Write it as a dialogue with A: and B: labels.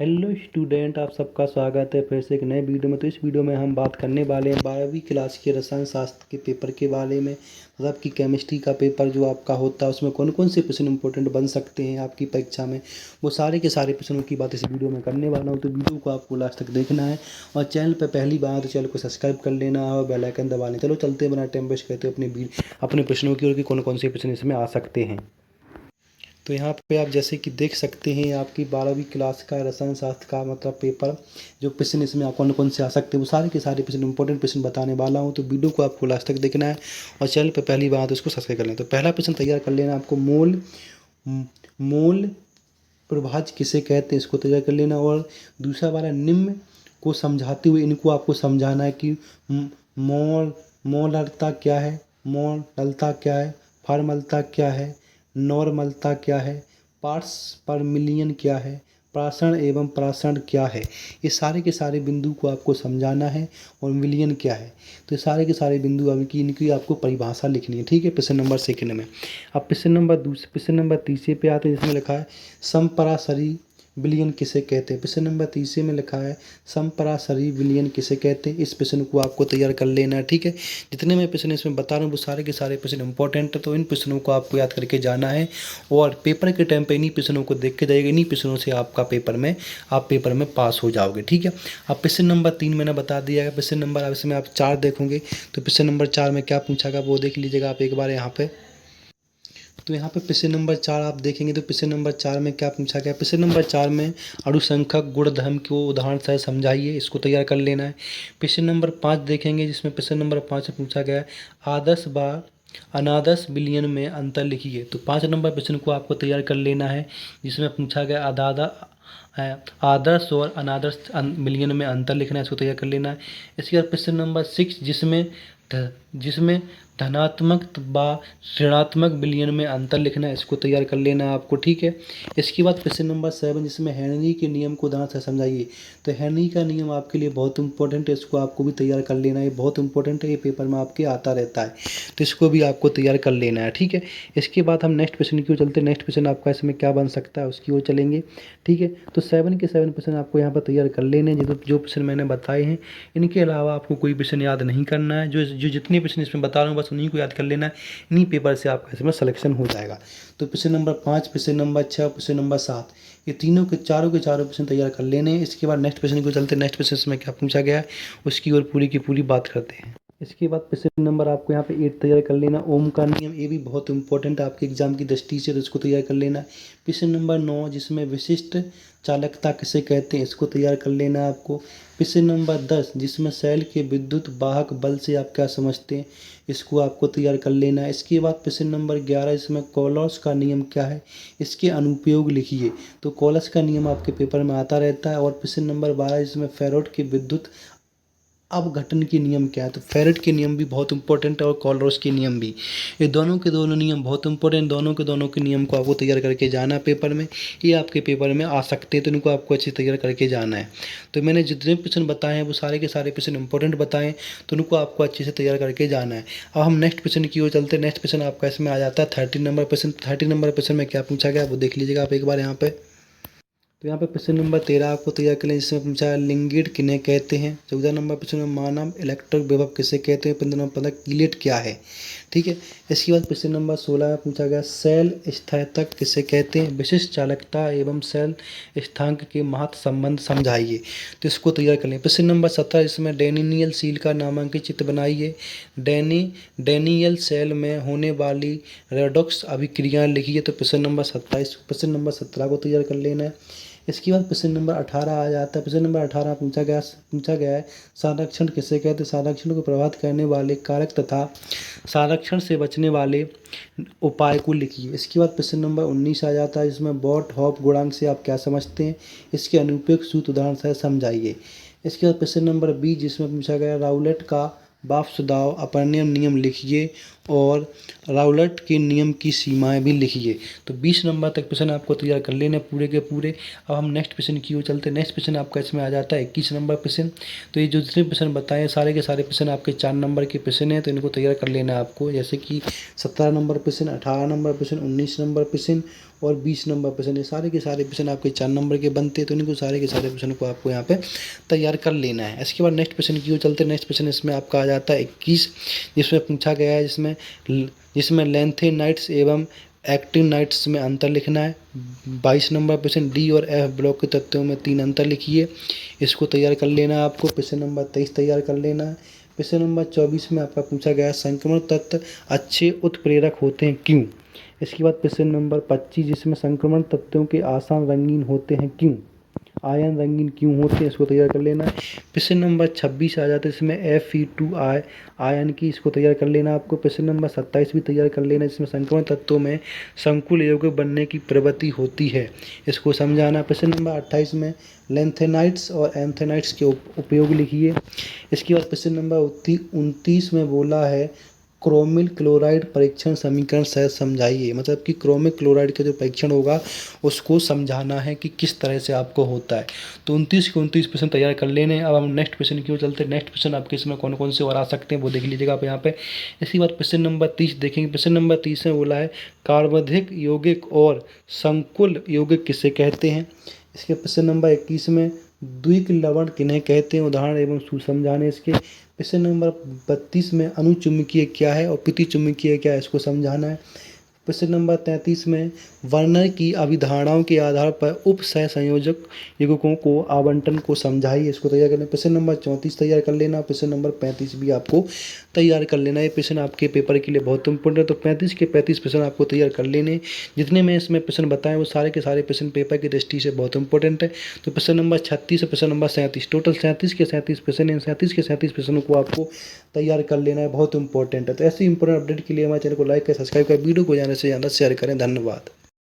A: Hello student, आप सबका स्वागत है फिर से एक नए वीडियो में। तो इस वीडियो में हम बात करने वाले हैं 12वीं क्लास के रसायन शास्त्र के पेपर के बारे में। मतलब कि केमिस्ट्री का पेपर जो आपका होता है उसमें कौन कौन से प्रश्न इंपॉर्टेंट बन सकते हैं आपकी परीक्षा में, वो सारे के सारे प्रश्नों की बात इस वीडियो में करने वाला हूँ। तो वीडियो को आपको लास्ट तक देखना है और चैनल पर पहली बार तो चैनल को सब्सक्राइब कर लेना है और बेल आइकन दबा लें। चलो चलते हैं, बिना टाइम वेस्ट करते अपने प्रश्नों की ओर कि कौन कौन से प्रश्न इसमें आ सकते हैं। तो यहाँ पे आप जैसे कि देख सकते हैं, आपकी 12वीं क्लास का रसायन शास्त्र का मतलब पेपर जो प्रश्न इसमें आप कौन कौन से आ सकते हैं वो सारे के सारे प्रश्न इंपॉर्टेंट प्रश्न बताने वाला हूँ। तो वीडियो को आपको लास्ट तक देखना है और चैनल पर पहली बार तो उसको सब्सक्राइब कर लें। तो पहला प्रश्न तैयार कर लेना आपको, मोल प्रभाज्य किसे कहते हैं, इसको तैयार कर लेना। और दूसरा वाला निम्न को समझाते हुए इनको आपको समझाना है कि मोलरता क्या है, मोलरता क्या है, फॉर्मलता क्या है, नॉर्मलता क्या है, पार्ट्स पर मिलियन क्या है, प्राशन एवं प्राशन क्या है। ये सारे के सारे बिंदु को आपको समझाना है और मिलियन क्या है। तो ये सारे के सारे बिंदु इनकी आपको परिभाषा लिखनी है, ठीक है। प्रश्न नंबर सेकंड में अब प्रश्न नंबर तीसरे पे आते हैं, जिसमें लिखा है समपराशरी विलयन किसे कहते हैं। प्रश्न नंबर तीसरे में लिखा है समपराशरी विलयन किसे कहते हैं। इस प्रश्न को आपको तैयार कर लेना है, ठीक है। जितने मैं प्रश्न इसमें बता रहा हूँ वो सारे के सारे प्रश्न इंपॉर्टेंट है, तो इन प्रश्नों को आपको याद करके जाना है और पेपर के टाइम पे इन्हीं प्रश्नों को देख के जाइएगा। इन्हीं प्रश्नों से आप पेपर में पास हो जाओगे, ठीक है। अब प्रश्न नंबर 3 मैंने बता दिया है। प्रश्न नंबर अब इसमें आप 4 देखोगे, तो प्रश्न नंबर 4 में क्या पूछा गया वो देख लीजिएगा आप एक बार यहाँ पे। तो यहाँ पे प्रश्न नंबर 4 आप देखेंगे तो प्रश्न नंबर 4 में क्या पूछा गया। प्रश्न नंबर 4 में अणुसंख्यक गुणधर्म को उदाहरण से समझाइए, इसको तैयार कर लेना है। प्रश्न नंबर 5 देखेंगे, जिसमें प्रश्न नंबर 5 से पूछा गया है आदर्श व अनादर्श विलयन में अंतर लिखिए। तो 5 नंबर प्रश्न को आपको तैयार कर लेना है, जिसमें पूछा गया आदर्श और अनादर्श विलयन में अंतर लिखना है, इसको तैयार कर लेना है। इसके बाद प्रश्न नंबर 6 जिसमें धनात्मक व ऋणात्मक विलयन में अंतर लिखना है, इसको तैयार कर लेना है आपको, ठीक है। इसके बाद प्रश्न नंबर 7 जिसमें हेनरी के नियम को उदाहरण से समझाइए। तो हेनरी का नियम आपके लिए बहुत इंपॉर्टेंट है, इसको आपको भी तैयार कर लेना है, ये बहुत इंपॉर्टेंट है, ये पेपर में आपके आता रहता है, तो इसको भी आपको तैयार कर लेना है, ठीक है। इसके बाद हम नेक्स्ट प्रश्न की ओर चलते हैं। नेक्स्ट प्रश्न आपका इसमें क्या बन सकता है उसकी ओर चलेंगे, ठीक है। तो 7 के 7 प्रश्न आपको यहाँ पर तैयार कर लेने हैं। जो प्रश्न मैंने बताए हैं इनके अलावा आपको कोई प्रश्न याद नहीं करना है। जो जितने प्रश्न इसमें बता रहा हूँ बस उन्हीं को याद कर लेना है, इन्हीं पेपर से आपका इसमें सिलेक्शन हो जाएगा। तो प्रश्न नंबर 5, प्रश्न नंबर 6, प्रश्न नंबर 7, ये चारों के चारों प्रश्न तैयार कर लेने हैं। इसके बाद नेक्स्ट प्रश्न को चलते हैं। नेक्स्ट प्रश्न में क्या पूछा गया है उसकी ओर पूरी की पूरी बात करते हैं। इसके बाद प्रश्न नंबर आपको यहाँ पे 8 तैयार कर लेना, ओम का नियम, ये भी बहुत इंपॉर्टेंट है आपके एग्जाम की दृष्टि से, तो इसको तैयार कर लेना। प्रश्न नंबर 9 जिसमें विशिष्ट चालकता किसे कहते हैं, इसको तैयार कर लेना आपको। प्रश्न नंबर 10 जिसमें सेल के विद्युत वाहक बल से आप क्या समझते हैं, इसको आपको तैयार कर लेना है। इसके बाद प्रश्न नंबर 11 इसमें कॉलर्स का नियम क्या है, इसके अनुप्रयोग लिखिए। तो कॉलर्स का नियम आपके पेपर में आता रहता है। और प्रश्न नंबर 12 इसमें फेरोड के विद्युत अपघटन के नियम क्या है। तो फेरेड के नियम भी बहुत इंपॉर्टेंट है और कॉलरोस के नियम भी, ये दोनों के दोनों नियम बहुत इंपॉर्टेंट, दोनों के नियम को आपको तैयार करके जाना है पेपर में, ये आपके पेपर में आ सकते हैं, तो इनको आपको अच्छी तैयार करके जाना है। तो मैंने जितने प्रश्न बताए हैं वो सारे के सारे प्रश्न इंपॉर्टेंट बताएं, तो उनको आपको अच्छे से तैयार करके जाना है। अब हम नेक्स्ट प्रश्न की ओर चलते हैं। नेक्स्ट प्रश्न आपका इसमें आ जाता है 13 नंबर प्रश्न। 13 नंबर प्रश्न में क्या पूछा गया वो देख लीजिएगा आप एक बार यहाँ पे। तो यहाँ पे प्रश्न नंबर 13 आपको तैयार कर लें, जिसमें पूछा है लिंगेट किन्हें कहते हैं। 14 नंबर प्रश्न में मानव इलेक्ट्रिक विभव किसे कहते हैं। 15 नंबर कीलेट क्या है, ठीक है। इसके बाद प्रश्न नंबर 16 में पूछा गया सेल स्थायित्व किसे कहते हैं। विशिष्ट चालकता एवं सेल स्थानांक के महत्व संबंध समझाइए, तो इसको तैयार कर लें। प्रश्न नंबर 17 इसमें डेनियल सील का नामांकित चित्र बनाइए। डेनियल सेल में होने वाली रेडॉक्स अभिक्रियाएं लिखिए। तो प्रश्न नंबर 17 को तैयार कर लेना है। इसके बाद प्रश्न नंबर 18 आ जाता है। प्रश्न नंबर 18 पूछा गया है संरक्षण किसे कहते हैं। संरक्षण को प्रभावित करने वाले कारक तथा संरक्षण से बचने वाले उपाय को लिखिए। इसके बाद प्रश्न नंबर 19 आ जाता है, जिसमें बॉट हॉप गुणांक से आप क्या समझते हैं, इसके अनुप्रयोग सूत्र उदाहरण से समझाइए। इसके बाद प्रश्न नंबर 20 जिसमें पूछा गया राउलेट का वाष्प दाब अपवर्तन नियम लिखिए। और राउलेट के नियम की सीमाएं भी लिखिए। तो 20 नंबर तक प्रश्न आपको तैयार कर लेने पूरे के पूरे। अब हम नेक्स्ट प्रश्न की ओर चलते हैं। नेक्स्ट प्रश्न आपका इसमें आ जाता है 21 नंबर प्रश्न। तो ये जो जितने प्रश्न बताए सारे के सारे प्रश्न आपके 4 नंबर के प्रश्न हैं, तो इनको तैयार कर लेना है आपको। जैसे कि 17 नंबर प्रश्न, 18 नंबर प्रश्न, 19 नंबर प्रश्न और 20 नंबर प्रश्न, ये सारे के सारे प्रश्न आपके 4 नंबर के बनते हैं। तो इनको सारे के सारे प्रश्न को आपको यहाँ पे तैयार कर लेना है। इसके बाद नेक्स्ट प्रश्न की ओर चलते हैं। नेक्स्ट प्रश्न इसमें आपका आ जाता है 21, जिसमें पूछा गया है जिसमें लेंथेनाइट्स एवं एक्टिनाइट्स में अंतर लिखना है। 22 नंबर प्रश्न, डी और एफ ब्लॉक के तत्वों में 3 अंतर लिखिए। इसको तैयार कर लेना है आपको। प्रश्न नंबर 23 तैयार कर लेना है। प्रश्न नंबर 24 में आपका पूछा गया है संक्रमण तत्व अच्छे उत्प्रेरक होते हैं क्यों। इसके बाद प्रश्न नंबर 25, जिसमें संक्रमण तत्वों के आयन रंगीन होते हैं क्यों, आयन रंगीन क्यों होते हैं, इसको तैयार कर लेना है। प्रश्न नंबर 26 आ जाता है इसमें Fe2 आयन की, इसको तैयार कर लेना आपको। प्रश्न नंबर 27 भी तैयार कर लेना, जिसमें संक्रमण तत्वों में संकुल यौगिक बनने की प्रवृत्ति होती है, इसको समझाना। प्रश्न नंबर 28 में लेंथेनाइट्स और एंथेनाइट्स के उपयोग लिखिए। इसके बाद प्रश्न नंबर 29 में बोला है क्रोमिल क्लोराइड परीक्षण समीकरण सह समझाइए। मतलब कि क्रोमिक क्लोराइड का जो परीक्षण होगा उसको समझाना है कि किस तरह से आपको होता है। तो 29 के 29 प्रश्न तैयार कर लेने हैं। अब हम नेक्स्ट प्रश्न की ओर चलते हैं। नेक्स्ट प्रश्न आपके इसमें कौन कौन से और आ सकते हैं वो देख लीजिएगा आप यहाँ पे। इसके बाद प्रश्न नंबर 30 देखेंगे। प्रश्न नंबर 30 में बोला है कार्बनिक यौगिक और संकुल यौगिक किसे कहते हैं। इसके प्रश्न नंबर 21 में द्विक लवण किन्हें कहते हैं, उदाहरण एवं सुसमझाने इसके। प्रश्न नंबर 32 में अणुचुम्बकीय क्या है और प्रतिचुम्बकीय क्या है, इसको समझाना है। प्रश्न नंबर 33 में वर्नर की अभिधारणाओं के आधार पर उप सहसंयोजक युग्मकों को आवंटन को समझाइए, इसको तैयार करना है। प्रश्न नंबर 34 तैयार कर लेना। प्रश्न नंबर 35 भी आपको तैयार कर लेना है। ये प्रश्न आपके पेपर के लिए बहुत इंपॉर्टेंट है। तो 35 के 35 प्रश्न आपको तैयार कर लेने। जितने मैं इसमें प्रश्न बताए वो सारे के सारे प्रश्न पेपर की दृष्टि से बहुत इंपॉर्टेंट है। तो प्रश्न नंबर 36 और प्रश्न नंबर 37, टोटल 37 के 37 प्रश्न, इन 37 के 37 प्रश्नों को आपको तैयार कर लेना है, बहुत इंपॉर्टेंट है। तो ऐसे इंपॉर्टेंट अपडेट के लिए हमारे चैनल को लाइक करें, सब्सक्राइब करें, वीडियो को ज़्यादा से ज़्यादा शेयर करें। धन्यवाद।